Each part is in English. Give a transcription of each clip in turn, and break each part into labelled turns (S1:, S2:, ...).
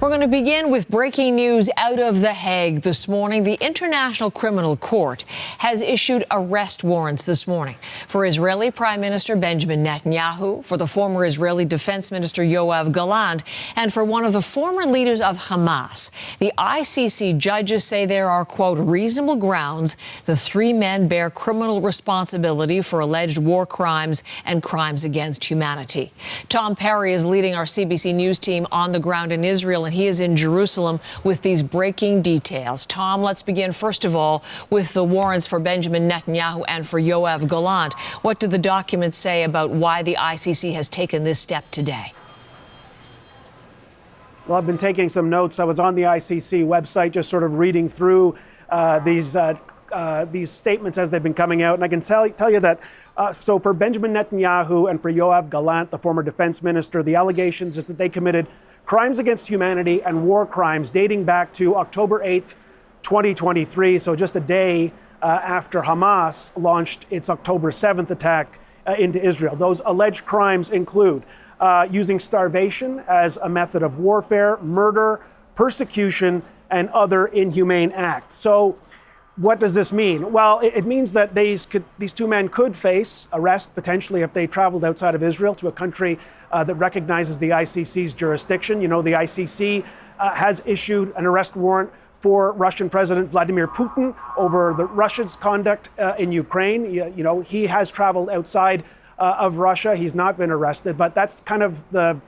S1: We're going to begin with breaking news out of The Hague this morning. The International Criminal Court has issued arrest warrants this morning for Israeli Prime Minister Benjamin Netanyahu, for the former Israeli Defense Minister Yoav Gallant, and for one of the former leaders of Hamas. The ICC judges say there are, quote, reasonable grounds the three men bear criminal responsibility for alleged war crimes and crimes against humanity. Tom Perry is leading our CBC News team on the ground in Israel, and he is in Jerusalem with these breaking details. Tom, let's begin, first of all, with the warrants for Benjamin Netanyahu and for Yoav Gallant. What do the documents say about why the ICC has taken this step today?
S2: Well, I've been taking some notes. I was on the ICC website just sort of reading through these statements as they've been coming out. And I can tell you that, so for Benjamin Netanyahu and for Yoav Gallant, the former defense minister, the allegations is that they committed crimes against humanity and war crimes dating back to October 8th, 2023. So just a day after Hamas launched its October 7th attack into Israel. Those alleged crimes include using starvation as a method of warfare, murder, persecution, and other inhumane acts. So what does this mean? Well, it means that these two men could face arrest potentially if they traveled outside of Israel to a country that recognizes the ICC's jurisdiction. You know, the ICC has issued an arrest warrant for Russian President Vladimir Putin over Russia's conduct in Ukraine. You know, he has traveled outside of Russia. He's not been arrested, but that's kind of the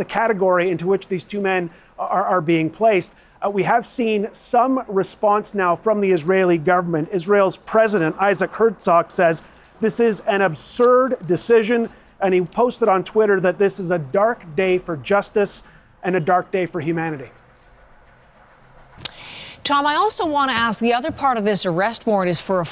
S2: category into which these two men are being placed. We have seen some response now from the Israeli government. Israel's president, Isaac Herzog, says this is an absurd decision, and he posted on Twitter that this is a dark day for justice and a dark day for humanity.
S1: Tom, I also want to ask, the other part of this arrest warrant is for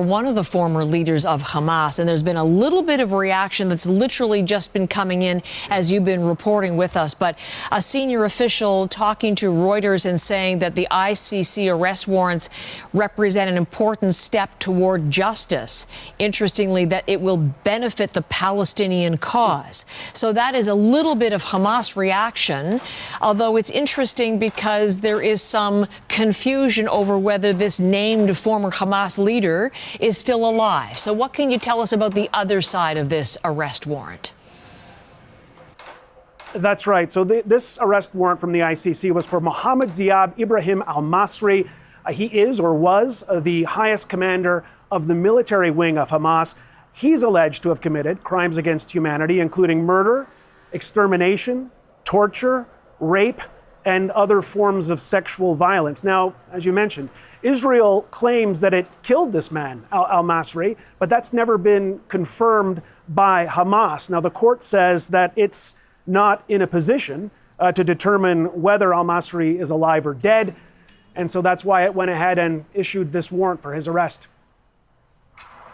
S1: one of the former leaders of Hamas, and there's been a little bit of reaction that's literally just been coming in as you've been reporting with us. But a senior official talking to Reuters and saying that the ICC arrest warrants represent an important step toward justice. Interestingly, that it will benefit the Palestinian cause. So that is a little bit of Hamas reaction, although it's interesting because there is some confusion over whether this named former Hamas leader is still alive. So what can you tell us about the other side of this arrest warrant?
S2: That's right. So this arrest warrant from the ICC was for Mohammed Diab Ibrahim Al-Masri. He is or was the highest commander of the military wing of Hamas. He's alleged to have committed crimes against humanity, including murder, extermination, torture, rape, and other forms of sexual violence. Now, as you mentioned, Israel claims that it killed this man, al-Masri, but that's never been confirmed by Hamas. Now, the court says that it's not in a position to determine whether al-Masri is alive or dead, and so that's why it went ahead and issued this warrant for his arrest.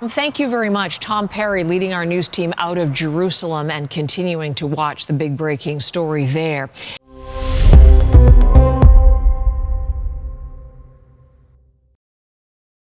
S1: Thank you very much. Tom Perry leading our news team out of Jerusalem and continuing to watch the big breaking story there.